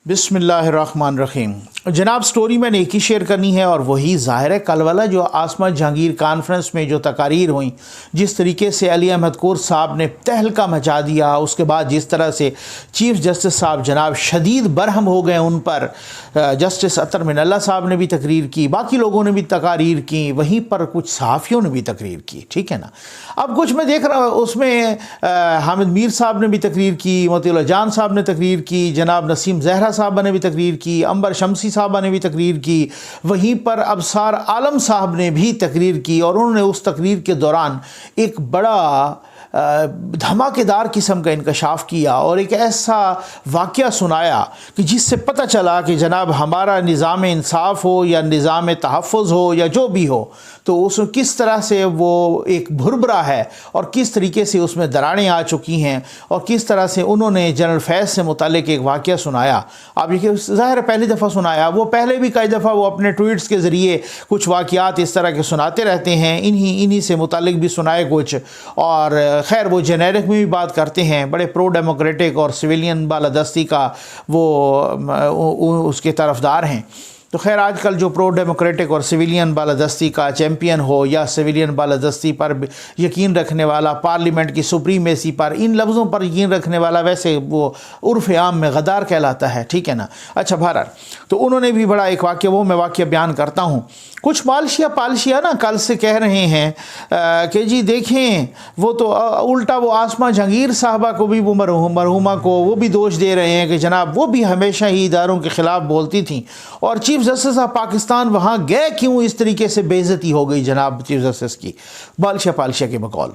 بسم اللہ الرحمن الرحیم۔ جناب سٹوری میں نے ایک ہی شیئر کرنی ہے اور وہی ظاہر ہے کل والا جو عاصمہ جہانگیر کانفرنس میں جو تقاریر ہوئیں، جس طریقے سے علی احمد کورد صاحب نے تہلکہ مچا دیا، اس کے بعد جس طرح سے چیف جسٹس صاحب جناب شدید برہم ہو گئے ان پر، جسٹس اطہر من اللہ صاحب نے بھی تقریر کی، باقی لوگوں نے بھی تقاریر کی، وہیں پر کچھ صحافیوں نے بھی تقریر کی، ٹھیک ہے نا۔ اب کچھ میں دیکھ رہا ہوں اس میں حامد میر صاحب نے بھی تقریر کی، مطیع اللہ جان صاحب نے تقریر کی، جناب نسیم زہرا صاحبہ نے بھی تقریر کی، عنبر شمسی صاحبہ نے بھی تقریر کی، وہیں پر ابصار عالم صاحب نے بھی تقریر کی، اور انہوں نے اس تقریر کے دوران ایک بڑا دھماکے دار قسم کا انکشاف کیا اور ایک ایسا واقعہ سنایا کہ جس سے پتہ چلا کہ جناب ہمارا نظام انصاف ہو یا نظام تحفظ ہو یا جو بھی ہو، تو اس میں کس طرح سے وہ ایک بھربھرا ہے اور کس طریقے سے اس میں دراڑیں آ چکی ہیں، اور کس طرح سے انہوں نے جنرل فیض سے متعلق ایک واقعہ سنایا۔ اب یہ ظاہر ہے پہلی دفعہ سنایا، وہ پہلے بھی کئی دفعہ وہ اپنے ٹویٹس کے ذریعے کچھ واقعات اس طرح کے سناتے رہتے ہیں، انہی سے متعلق بھی سنائے کچھ، اور خیر وہ جنیرک میں بھی بات کرتے ہیں، بڑے پرو ڈیموکریٹک اور سویلین بالادستی کا وہ اس کے طرفدار ہیں۔ تو خیر آج کل جو پرو ڈیموکریٹک اور سویلین بالادستی کا چیمپئن ہو یا سویلین بالادستی پر یقین رکھنے والا، پارلیمنٹ کی سپریمیسی پر، ان لفظوں پر یقین رکھنے والا، ویسے وہ عرف عام میں غدار کہلاتا ہے، ٹھیک ہے نا۔ اچھا بہرحال تو انہوں نے بھی بڑا ایک واقعہ، وہ میں واقعہ بیان کرتا ہوں۔ کچھ پالشیا نا کل سے کہہ رہے ہیں کہ جی دیکھیں وہ تو الٹا وہ عاصمہ جہانگیر صاحبہ کو بھی، وہ مرحومہ کو وہ بھی دوش دے رہے ہیں کہ جناب وہ بھی ہمیشہ ہی اداروں کے خلاف بولتی تھیں، اور چیف جسٹس آف پاکستان وہاں گئے کیوں اس طریقے سے بے عزتی ہو گئی جناب چیف جسٹس کی، پالشیا کے بقول۔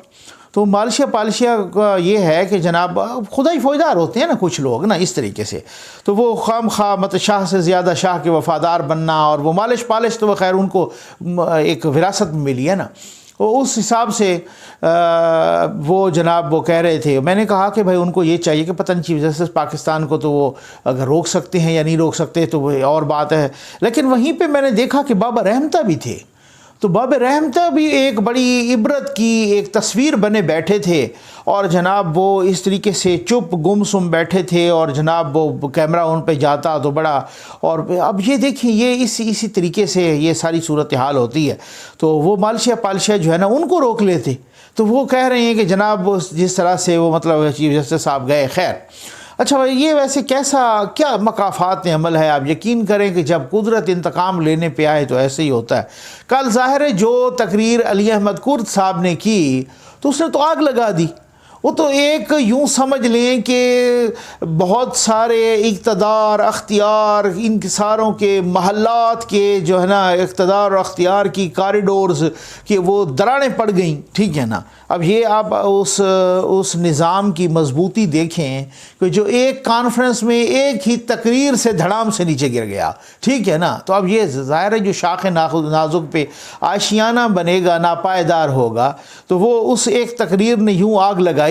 تو پالشیا کا یہ ہے کہ جناب خدا ہی فوجدار ہوتے ہیں نا کچھ لوگ نا اس طریقے سے، تو وہ خام خواہ مطلب شاہ سے زیادہ شاہ کے وفادار بننا، اور وہ پالش تو خیر ان کو ایک وراثت میں ملی ہے نا، اس حساب سے وہ جناب وہ کہہ رہے تھے۔ میں نے کہا کہ بھائی ان کو یہ چاہیے کہ پتہ نہیں چیف جسٹس پاکستان کو تو وہ اگر روک سکتے ہیں یا نہیں روک سکتے تو وہ اور بات ہے، لیکن وہیں پہ میں نے دیکھا کہ بابا رحمتہ بھی تھے، تو بابا رحمتہ بھی ایک بڑی عبرت کی ایک تصویر بنے بیٹھے تھے، اور جناب وہ اس طریقے سے چپ گم سم بیٹھے تھے، اور جناب وہ کیمرہ ان پہ جاتا تو بڑا، اور اب یہ دیکھیں یہ اسی طریقے سے یہ ساری صورتحال ہوتی ہے۔ تو وہ پالشیا جو ہے نا ان کو روک لیتے، تو وہ کہہ رہے ہیں کہ جناب وہ جس طرح سے وہ مطلب چیف جسٹس صاحب گئے۔ خیر اچھا بھائی یہ ویسے کیا مقافات عمل ہے، آپ یقین کریں کہ جب قدرت انتقام لینے پہ آئے تو ایسے ہی ہوتا ہے۔ کل ظاہر ہے جو تقریر علی احمد کورد صاحب نے کی تو اس نے تو آگ لگا دی، وہ تو ایک یوں سمجھ لیں کہ بہت سارے اقتدار اختیار انکساروں کے محلات کے جو ہے نا اقتدار اور اختیار کی کاریڈورز کہ وہ دراڑیں پڑ گئیں، ٹھیک ہے نا۔ اب یہ آپ اس نظام کی مضبوطی دیکھیں کہ جو ایک کانفرنس میں ایک ہی تقریر سے دھڑام سے نیچے گر گیا، ٹھیک ہے نا۔ تو اب یہ ظاہر ہے جو شاخ نازک پہ آشیانہ بنے گا، ناپائیدار ہوگا، تو وہ اس ایک تقریر نے یوں آگ لگائی۔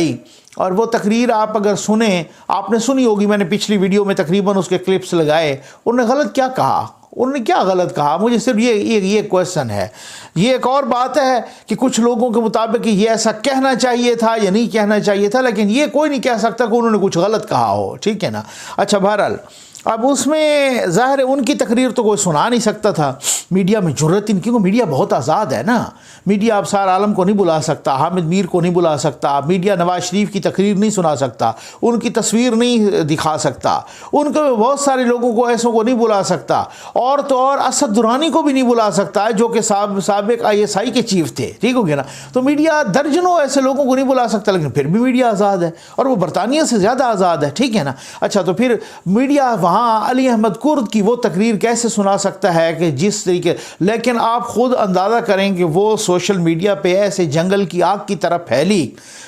اور وہ تقریر آپ اگر سنیں، آپ نے سنی ہوگی، میں نے پچھلی ویڈیو میں تقریباً اس کے کلپس لگائے، انہوں نے غلط کیا کہا، انہوں نے کیا غلط کہا، مجھے صرف یہ کویسچن ہے۔ یہ ایک اور بات ہے کہ کچھ لوگوں کے مطابق یہ ایسا کہنا چاہیے تھا یا نہیں کہنا چاہیے تھا، لیکن یہ کوئی نہیں کہہ سکتا کہ انہوں نے کچھ غلط کہا ہو، ٹھیک ہے نا۔ اچھا بہرحال اب اس میں ظاہر ہے ان کی تقریر تو کوئی سنا نہیں سکتا تھا، میڈیا میں جرت ان کی، میڈیا بہت آزاد ہے نا، میڈیا ابصار عالم کو نہیں بلا سکتا، حامد میر کو نہیں بلا سکتا، میڈیا نواز شریف کی تقریر نہیں سنا سکتا، ان کی تصویر نہیں دکھا سکتا، ان کو بہت سارے لوگوں کو ایسوں کو نہیں بلا سکتا، اور تو اور اسد درانی کو بھی نہیں بلا سکتا ہے جو کہ سابق ISI کے چیف تھے، ٹھیک ہو گیا نا۔ تو میڈیا درجنوں ایسے لوگوں کو نہیں بلا سکتا، لیکن پھر بھی میڈیا آزاد ہے، اور وہ برطانیہ سے زیادہ آزاد ہے، ٹھیک ہے نا۔ اچھا تو پھر میڈیا وہاں علی احمد کورد کی وہ تقریر کیسے سنا سکتا ہے کہ جس طریقے، لیکن آپ خود اندازہ کریں کہ وہ سوشل میڈیا پہ ایسے جنگل کی آگ کی طرف پھیلی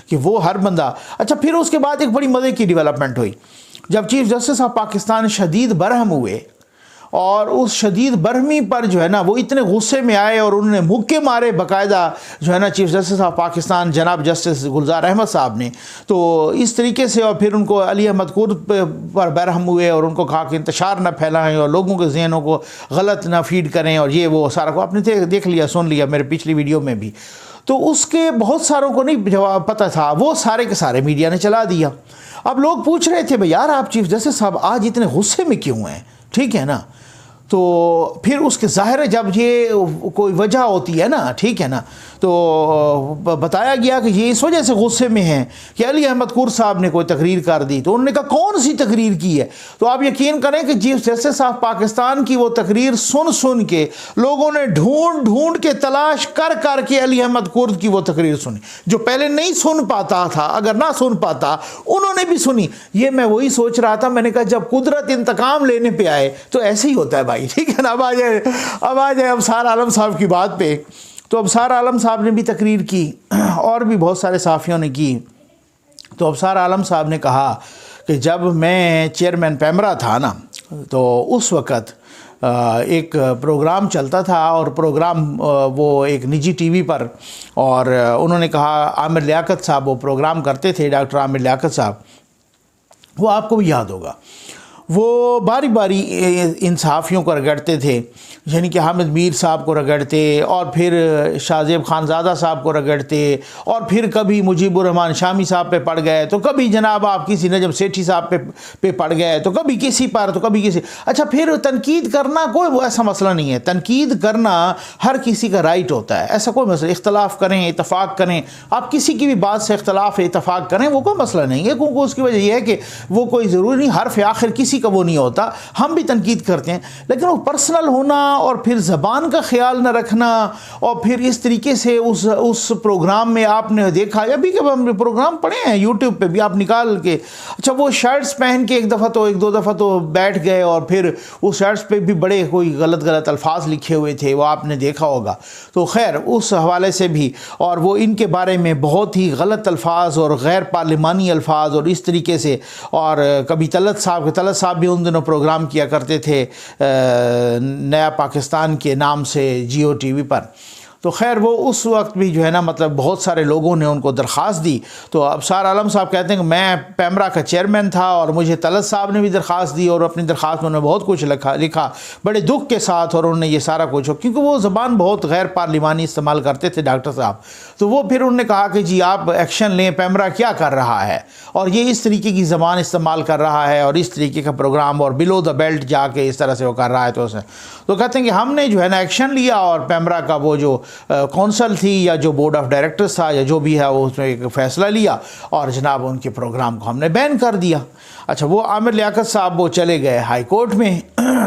کہ وہ ہر بندہ۔ اچھا پھر اس کے بعد ایک بڑی مزے کی ڈیولپمنٹ ہوئی، جب چیف جسٹس آف پاکستان شدید برہم ہوئے، اور اس شدید برہمی پر جو ہے نا وہ اتنے غصے میں آئے اور انہوں نے مکے مارے باقاعدہ جو ہے نا چیف جسٹس آف پاکستان جناب جسٹس گلزار احمد صاحب نے، تو اس طریقے سے، اور پھر ان کو علی احمد کورد پر برہم ہوئے اور ان کو کہا کہ انتشار نہ پھیلائیں اور لوگوں کے ذہنوں کو غلط نہ فیڈ کریں، اور یہ وہ سارا کو آپ نے دیکھ لیا، سن لیا میرے پچھلی ویڈیو میں بھی۔ تو اس کے بہت ساروں کو نہیں جواب پتہ تھا، وہ سارے کے سارے میڈیا نے چلا دیا۔ اب لوگ پوچھ رہے تھے بھئی یار آپ چیف جسٹس صاحب آج اتنے غصے میں کیوں ہیں، ٹھیک ہے نا؟ تو پھر اس کے ظاہر ہے جب یہ کوئی وجہ ہوتی ہے نا، ٹھیک ہے نا، تو بتایا گیا کہ یہ اس وجہ سے غصے میں ہیں کہ علی احمد کور صاحب نے کوئی تقریر کر دی۔ تو انہوں نے کہا کون سی تقریر کی ہے؟ تو آپ یقین کریں کہ چیف جسٹس صاحب پاکستان کی وہ تقریر سن کے لوگوں نے ڈھونڈ کے تلاش کر کے علی احمد کور کی وہ تقریر سنی، جو پہلے نہیں سن پاتا تھا، اگر نہ سن پاتا انہوں نے بھی سنی۔ یہ میں وہی سوچ رہا تھا، میں نے کہا جب قدرت انتقام لینے پہ آئے تو ایسے ہی ہوتا ہے بھائی، ٹھیک ہے نا؟ اب آ جائے ابصار عالم صاحب کی بات پہ۔ تو ابصار عالم صاحب نے بھی تقریر کی اور بھی بہت سارے صحافیوں نے کی۔ تو ابصار عالم صاحب نے کہا کہ جب میں چیئرمین پیمرا تھا نا، تو اس وقت ایک پروگرام چلتا تھا، اور پروگرام وہ ایک نجی ٹی وی پر، اور انہوں نے کہا عامر لیاقت صاحب وہ پروگرام کرتے تھے، ڈاکٹر عامر لیاقت صاحب، وہ آپ کو بھی یاد ہوگا، وہ باری باری ان صحافیوں کو رگڑتے تھے، یعنی کہ حامد میر صاحب کو رگڑتے، اور پھر شاہ زیب خانزادہ صاحب کو رگڑتے، اور پھر کبھی مجیب الرحمان شامی صاحب پہ پڑ گئے، تو کبھی جناب آپ کسی نجم سیٹھی صاحب پہ پڑ گئے، تو کبھی کسی پر، تو کبھی کسی۔ اچھا پھر تنقید کرنا کوئی ایسا مسئلہ نہیں ہے، تنقید کرنا ہر کسی کا رائٹ ہوتا ہے، ایسا کوئی مسئلہ، اختلاف کریں، اتفاق کریں، آپ کسی کی بھی بات سے اختلاف اتفاق کریں، وہ کوئی مسئلہ نہیں ہے، کیونکہ اس کی وجہ یہ ہے کہ وہ کوئی ضروری نہیں، حرف آخر کسی کا وہ نہیں ہوتا، ہم بھی تنقید کرتے ہیں، لیکن وہ پرسنل ہونا اور پھر زبان کا خیال نہ رکھنا، اور پھر اس طریقے سے اس پروگرام میں آپ نے دیکھا، یا بھی کہ ہم نے پروگرام پڑھے ہیں یوٹیوب پہ بھی، آپ نکال کے، اچھا وہ شرٹس پہن کے ایک دو دفعہ تو بیٹھ گئے، اور پھر اس شرٹس پہ بھی بڑے کوئی غلط الفاظ لکھے ہوئے تھے، وہ آپ نے دیکھا ہوگا۔ تو خیر اس حوالے سے بھی، اور وہ ان کے بارے میں بہت ہی غلط الفاظ اور غیر پارلیمانی الفاظ اور اس طریقے سے، اور کبھی طلعت صاحب بھی ان دنوں پروگرام کیا کرتے تھے نیا پاکستان کے نام سے جیو ٹی وی پر۔ تو خیر وہ اس وقت بھی جو ہے نا مطلب بہت سارے لوگوں نے ان کو درخواست دی۔ تو ابصار عالم صاحب کہتے ہیں کہ میں پیمرا کا چیئرمین تھا، اور مجھے طلعت صاحب نے بھی درخواست دی، اور اپنی درخواست میں انہوں نے بہت کچھ لکھا بڑے دکھ کے ساتھ، اور انہوں نے یہ سارا کچھ، کیونکہ وہ زبان بہت غیر پارلیمانی استعمال کرتے تھے ڈاکٹر صاحب۔ تو وہ پھر انہوں نے کہا کہ جی آپ ایکشن لیں، پیمرا کیا کر رہا ہے، اور یہ اس طریقے کی زبان استعمال کر رہا ہے، اور اس طریقے کا پروگرام، اور بلو دا بیلٹ جا کے اس طرح سے وہ کر رہا ہے۔ تو کہتے ہیں کہ ہم نے جو ہے نا ایکشن لیا، اور پیمرا کا وہ جو کونسل تھی، یا جو بورڈ آف ڈائریکٹرز تھا، یا جو بھی ہے، وہ اس میں ایک فیصلہ لیا، اور جناب ان کے پروگرام کو ہم نے بین کر دیا۔ اچھا وہ عامر لیاقت صاحب وہ چلے گئے ہائی کورٹ میں۔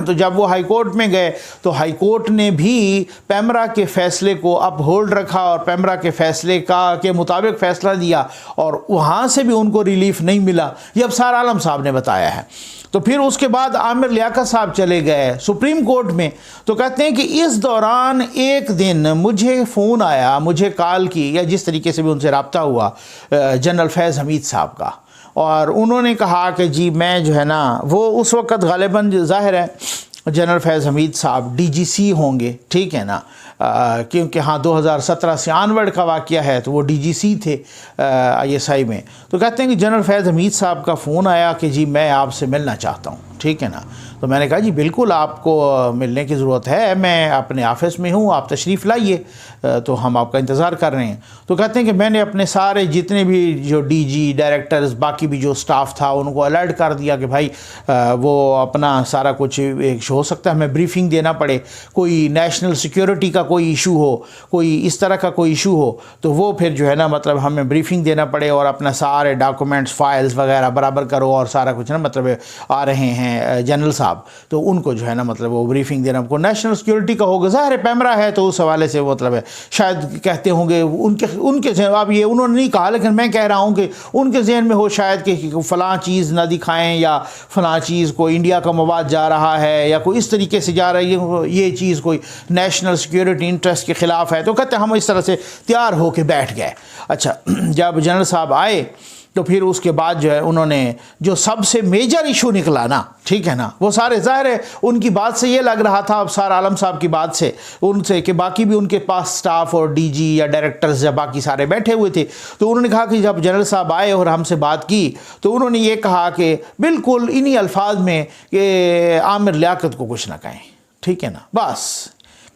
تو جب وہ ہائی کورٹ میں گئے تو ہائی کورٹ نے بھی پیمرا کے فیصلے کو اپ ہولڈ رکھا، اور پیمرا کے فیصلے کے مطابق فیصلہ دیا، اور وہاں سے بھی ان کو ریلیف نہیں ملا، یہ ابصار عالم صاحب نے بتایا ہے۔ تو پھر اس کے بعد عامر لیاقت صاحب چلے گئے سپریم کورٹ میں۔ تو کہتے ہیں کہ اس دوران ایک دن مجھے فون آیا، مجھے کال کی، یا جس طریقے سے بھی ان سے رابطہ ہوا جنرل فیض حمید صاحب کا، اور انہوں نے کہا کہ جی میں جو ہے نا، وہ اس وقت غالباً ظاہر ہے جنرل فیض حمید صاحب ڈی جی سی ہوں گے، ٹھیک ہے نا، کیونکہ ہاں 2017 سے آنورڈ کا واقعہ ہے، تو وہ ڈی جی سی تھے آئی ایس آئی میں۔ تو کہتے ہیں کہ جنرل فیض حمید صاحب کا فون آیا کہ جی میں آپ سے ملنا چاہتا ہوں، ٹھیک ہے نا۔ تو میں نے کہا جی بالکل آپ کو ملنے کی ضرورت ہے، میں اپنے آفس میں ہوں، آپ تشریف لائیے، تو ہم آپ کا انتظار کر رہے ہیں۔ تو کہتے ہیں کہ میں نے اپنے سارے جتنے بھی جو ڈی جی ڈائریکٹرز باقی بھی جو سٹاف تھا ان کو الرٹ کر دیا کہ بھائی وہ اپنا سارا کچھ ہو سکتا ہے ہمیں بریفنگ دینا پڑے، کوئی نیشنل سیکیورٹی کا کوئی ایشو ہو، کوئی اس طرح کا کوئی ایشو ہو، تو وہ پھر جو ہے نا مطلب ہمیں بریفنگ دینا پڑے، اور اپنا سارے ڈاکومنٹس فائلز وغیرہ برابر کرو، اور سارا کچھ نا مطلب آ رہے ہیں جنرل صاحب، تو ان کو جو ہے نا مطلب وہ بریفنگ دینا کو نیشنل سیکیورٹی کا ہوگا، ظاہر پیمرا ہے تو اس حوالے سے مطلب ہے شاید کہتے ہوں گے ان کے ذہن، اب یہ انہوں نے نہیں کہا لیکن میں کہہ رہا ہوں کہ ان کے ذہن میں ہو شاید کہ فلاں چیز نہ دکھائیں، یا فلاں چیز کوئی انڈیا کا مواد جا رہا ہے، یا کوئی اس طریقے سے جا رہی ہے، یہ چیز کوئی نیشنل سیکیورٹی انٹرسٹ کے خلاف ہے۔ تو کہتے ہیں ہم اس طرح سے تیار ہو کے بیٹھ گئے۔ اچھا جب جنرل صاحب آئے تو پھر اس کے بعد جو ہے انہوں نے جو سب سے میجر ایشو نکلا نا، ٹھیک ہے نا، وہ سارے ظاہر ہے ان کی بات سے یہ لگ رہا تھا، ابصار عالم صاحب کی بات سے ان سے، کہ باقی بھی ان کے پاس سٹاف اور ڈی جی یا ڈائریکٹرز یا باقی سارے بیٹھے ہوئے تھے، تو انہوں نے کہا کہ جب جنرل صاحب آئے اور ہم سے بات کی تو انہوں نے یہ کہا کہ بالکل انہی الفاظ میں کہ عامر لیاقت کو کچھ نہ کہیں، ٹھیک ہے نا، بس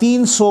300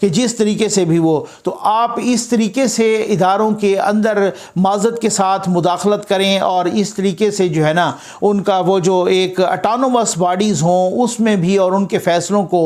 کہ جس طریقے سے بھی وہ، تو آپ اس طریقے سے اداروں کے اندر معذرت کے ساتھ مداخلت کریں اور اس طریقے سے جو ہے نا ان کا وہ جو ایک اٹانومس باڈیز ہوں اس میں بھی اور ان کے فیصلوں کو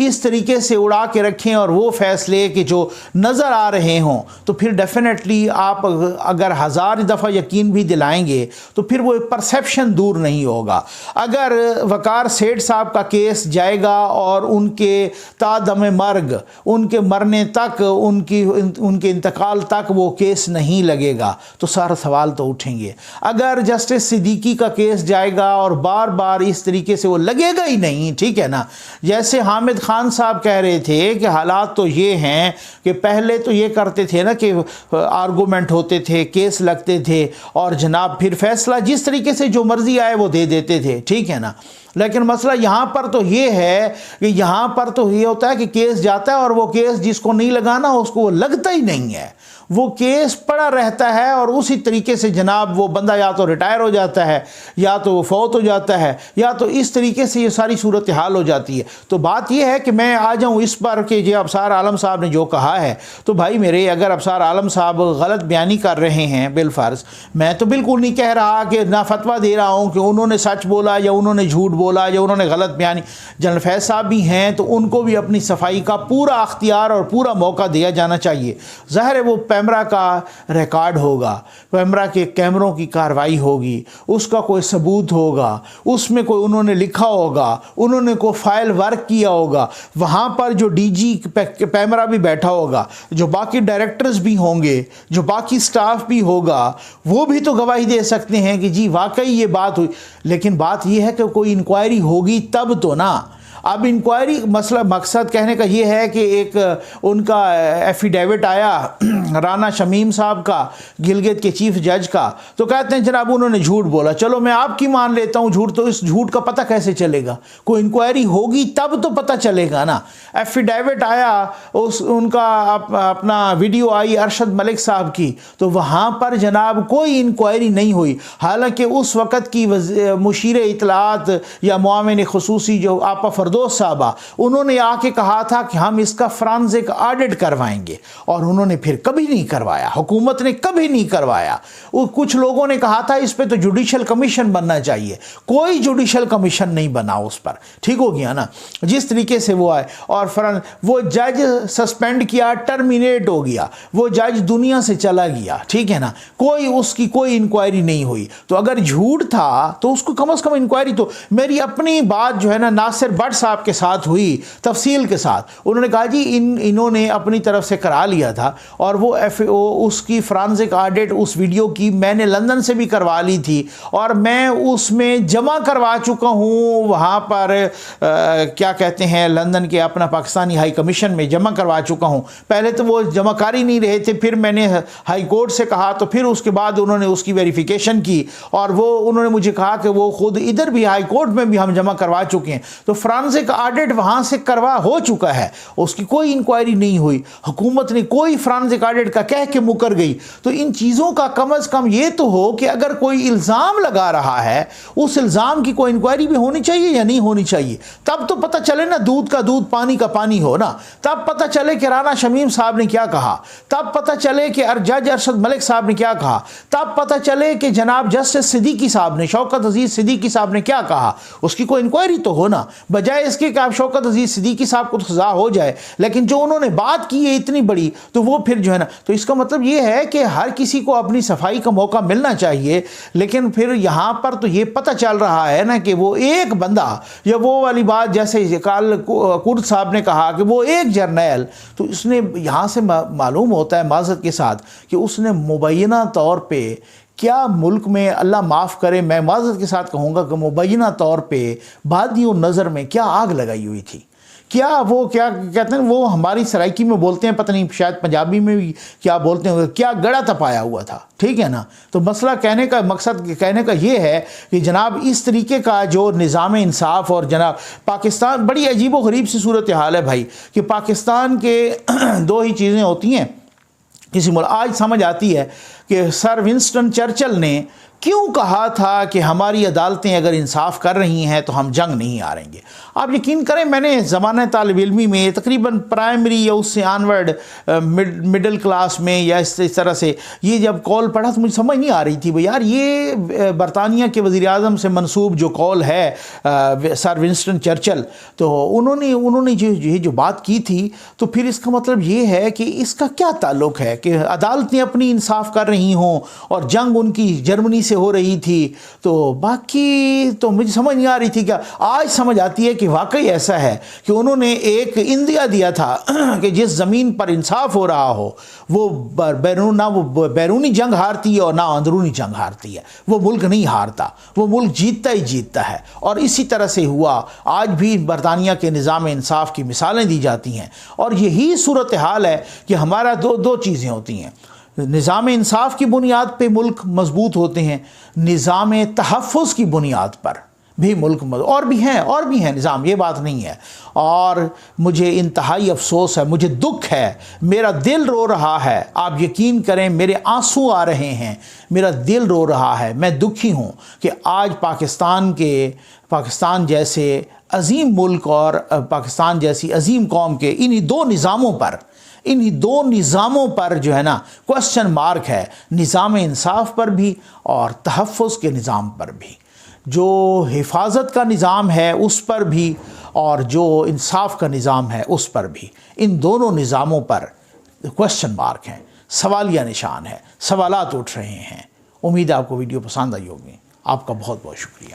اس طریقے سے اڑا کے رکھیں اور وہ فیصلے کہ جو نظر آ رہے ہوں، تو پھر ڈیفینیٹلی آپ اگر 1000 دفعہ یقین بھی دلائیں گے تو پھر وہ پرسیپشن دور نہیں ہوگا۔ اگر وقار سیٹھ صاحب کا کیس جائے گا اور ان کے تا دم مرگ، ان کے مرنے تک، ان کے انتقال تک وہ کیس نہیں لگے گا تو سارا سوال تو اٹھیں گے۔ اگر جسٹس صدیقی کا کیس جائے گا اور بار بار اس طریقے سے وہ لگے گا ہی نہیں، ٹھیک ہے نا، جیسے حامد خان صاحب کہہ رہے تھے کہ حالات تو یہ ہیں کہ پہلے تو یہ کرتے تھے نا کہ آرگومنٹ ہوتے تھے، کیس لگتے تھے اور جناب پھر فیصلہ جس طریقے سے جو مرضی آئے وہ دے دیتے تھے، ٹھیک ہے نا۔ لیکن مسئلہ یہاں پر تو یہ ہے کہ یہاں پر تو یہ ہوتا ہے کہ کیس جاتا ہے اور وہ کیس جس کو نہیں لگانا اس کو وہ لگتا ہی نہیں ہے، وہ کیس پڑا رہتا ہے اور اسی طریقے سے جناب وہ بندہ یا تو ریٹائر ہو جاتا ہے یا تو وہ فوت ہو جاتا ہے یا تو اس طریقے سے یہ ساری صورتحال ہو جاتی ہے۔ تو بات یہ ہے کہ میں آ جاؤں اس پر کہ جو ابصار عالم صاحب نے جو کہا ہے، تو بھائی میرے اگر ابصار عالم صاحب غلط بیانی کر رہے ہیں بالفرض، میں تو بالکل نہیں کہہ رہا کہ نہ فتویٰ دے رہا ہوں کہ انہوں نے سچ بولا یا انہوں نے جھوٹ بولا یا انہوں نے غلط بیانی۔ جنرل فیض صاحب بھی ہیں تو ان کو بھی اپنی صفائی کا پورا اختیار اور پورا موقع دیا جانا چاہیے۔ ظاہر ہے وہ پیمرا کا ریکارڈ ہوگا، پیمرا کے کیمروں کی کاروائی ہوگی، اس کا کوئی ثبوت ہوگا، اس میں کوئی انہوں نے لکھا ہوگا، انہوں نے کوئی فائل ورک کیا ہوگا، وہاں پر جو ڈی جی پیمرا بھی بیٹھا ہوگا، جو باقی ڈائریکٹرز بھی ہوں گے، جو باقی سٹاف بھی ہوگا، وہ بھی تو گواہی دے سکتے ہیں کہ جی واقعی یہ بات ہوئی۔ لیکن بات یہ ہے کہ کوئی انکوائری ہوگی تب تو نا۔ اب انکوائری مسئلہ مقصد کہنے کا یہ ہے کہ ایک ان کا ایفیڈیوٹ آیا رانا شمیم صاحب کا، گلگت کے چیف جج کا، تو کہتے ہیں جناب انہوں نے جھوٹ بولا۔ چلو میں آپ کی مان لیتا ہوں جھوٹ، تو اس جھوٹ کا پتہ کیسے چلے گا؟ کوئی انکوائری ہوگی تب تو پتہ چلے گا نا۔ ایفیڈیوٹ آیا ان کا اپنا ویڈیو آئی ارشد ملک صاحب کی، تو وہاں پر جناب کوئی انکوائری نہیں ہوئی، حالانکہ اس وقت کی مشیر اطلاعات یا معاون خصوصی جو آپا فردوس صاحبہ، انہوں نے آ کے کہا تھا کہ ہم اس کا فرانزک آڈٹ کروائیں گے، اور انہوں نے پھر کبھی نہیں کروایا، حکومت نے کبھی نہیں کروایا۔ کچھ لوگوں نے کہا تھا اس پہ تو جوڈیشل کمیشن بننا چاہیے، کوئی جوڈیشل کمیشن نہیں بنا اس پر، ٹھیک ہو گیا نا۔ جس طریقے سے وہ آئے اور وہ جج سسپینڈ کیا، ٹرمینیٹ ہو گیا، وہ جج دنیا سے چلا گیا، ٹھیک ہے نا، کوئی اس کی کوئی انکوائری نہیں ہوئی۔ تو اگر جھوٹ تھا تو اس کو کم از کم انکوائری تو، میری اپنی بات جو ہے نا ناصر بٹ صاحب کے ساتھ ہوئی تفصیل کے ساتھ، انہوں نے کہا جی انہوں نے اپنی طرف سے کرا لیا تھا، اور وہ اس کی فرانزک آڈٹ اس ویڈیو کی میں نے لندن سے بھی کروا لی تھی، اور میں اس میں جمع کروا چکا ہوں وہاں پر کیا کہتے ہیں لندن کے اپنا پاکستانی ہائی کمیشن میں جمع کروا چکا ہوں۔ پہلے تو وہ جمع کر ہی نہیں رہے تھے، پھر میں نے ہائی کورٹ سے کہا تو پھر اس کے بعد انہوں نے اس کی ویریفیکیشن کی، اور وہ انہوں نے مجھے کہا کہ وہ خود ادھر بھی ہائی کورٹ میں بھی ہم جمع کروا چکے ہیں، تو فرانزک آڈٹ وہاں سے ہو چکا ہے، اس کی کوئی انکوائری نہیں ہوئی، حکومت نے کوئی فرانزک آڈٹ کا کہہ کے مکر گئی۔ تو ان چیزوں کا کم از کم یہ تو ہو کہ اگر کوئی الزام لگا رہا ہے اس الزام کی کوئی انکوائری بھی ہونی چاہیے یا نہیں ہونی چاہیے، تب تو پتہ چلے نا، دودھ کا دودھ پانی کا پانی ہو نا، تب پتہ چلے کہ رانا شمیم صاحب نے کیا کہا، تب پتہ چلے کہ جج ارشد ملک صاحب نے کیا کہا، تب پتہ چلے کہ جناب جسٹس صدیقی صاحب نے، شوکت عزیز صدیقی صاحب نے کیا کہا، اس کی کوئی انکوائری تو ہو نا، بجائے اس کے کہ آپ شوکت عزیز صدیقی صاحب کو تو سزا ہو جائے، لیکن جو انہوں نے بات کی ہے اتنی بڑی، تو وہ پھر جو ہے نا، تو اس کا مطلب یہ ہے کہ ہر کسی کو اپنی صفائی کا موقع ملنا چاہیے۔ لیکن پھر یہاں پر تو یہ پتہ چل رہا ہے نا کہ وہ ایک بندہ، یا وہ والی بات جیسے کال کرد صاحب نے کہا کہ وہ ایک جرنیل، تو اس نے یہاں سے معلوم ہوتا ہے معذرت کے ساتھ کہ اس نے مبینہ طور پہ کیا ملک میں، اللہ معاف کرے میں معذرت کے ساتھ کہوں گا کہ مبینہ طور پہ بادی و نظر میں کیا آگ لگائی ہوئی تھی، کیا وہ کیا کہتے ہیں وہ ہماری سرائکی میں بولتے ہیں، پتہ نہیں شاید پنجابی میں بھی کیا بولتے ہیں، کیا گڑا تپایا ہوا تھا، ٹھیک ہے نا۔ تو مسئلہ کہنے کا مقصد کہنے کا یہ ہے کہ جناب اس طریقے کا جو نظام انصاف، اور جناب پاکستان بڑی عجیب و غریب سی صورتحال ہے بھائی، کہ پاکستان کے دو ہی چیزیں ہوتی ہیں، کسی ملک آج سمجھ آتی ہے کہ سر ونسٹن چرچل نے کیوں کہا تھا کہ ہماری عدالتیں اگر انصاف کر رہی ہیں تو ہم جنگ نہیں ہاریں گے۔ آپ یقین کریں میں نے زمانہ طالب علمی میں تقریباً پرائمری یا اس سے آنورڈ مڈل کلاس میں یا اس طرح سے یہ جب کال پڑھا تو مجھے سمجھ نہیں آ رہی تھی بھئی یار یہ برطانیہ کے وزیر اعظم سے منسوب جو کال ہے سر ونسٹن چرچل، تو انہوں نے جو بات کی تھی، تو پھر اس کا مطلب یہ ہے کہ اس کا کیا تعلق ہے کہ عدالتیں اپنی انصاف کر رہی ہوں اور جنگ ان کی جرمنی سے ہو رہی تھی۔ تو باقی تو مجھے سمجھ نہیں آ رہی تھی، کیا آج سمجھ آتی ہے کہ واقعی ایسا ہے کہ انہوں نے ایک اندیا دیا تھا کہ جس زمین پر انصاف ہو رہا ہو وہ نہ وہ بیرونی جنگ ہارتی ہے اور نہ اندرونی جنگ ہارتی ہے، وہ ملک نہیں ہارتا، وہ ملک جیتتا ہی جیتتا ہے۔ اور اسی طرح سے ہوا آج بھی برطانیہ کے نظام انصاف کی مثالیں دی جاتی ہیں، اور یہی صورتحال ہے کہ ہمارا دو چیزیں ہوتی ہیں، نظام انصاف کی بنیاد پہ ملک مضبوط ہوتے ہیں، نظام تحفظ کی بنیاد پر بھی ملک اور بھی ہیں نظام، یہ بات نہیں ہے۔ اور مجھے انتہائی افسوس ہے، مجھے دکھ ہے، میرا دل رو رہا ہے، آپ یقین کریں میرے آنسو آ رہے ہیں، میرا دل رو رہا ہے، میں دکھی ہوں کہ آج پاکستان جیسے عظیم ملک اور پاکستان جیسی عظیم قوم کے انہی دو نظاموں پر جو ہے نا کوسچن مارک ہے، نظام انصاف پر بھی اور تحفظ کے نظام پر بھی، جو حفاظت کا نظام ہے اس پر بھی اور جو انصاف کا نظام ہے اس پر بھی، ان دونوں نظاموں پر کوسچن مارک ہیں، سوالیہ نشان ہے، سوالات اٹھ رہے ہیں۔ امید ہے آپ کو ویڈیو پسند آئی ہوگی۔ آپ کا بہت بہت شکریہ۔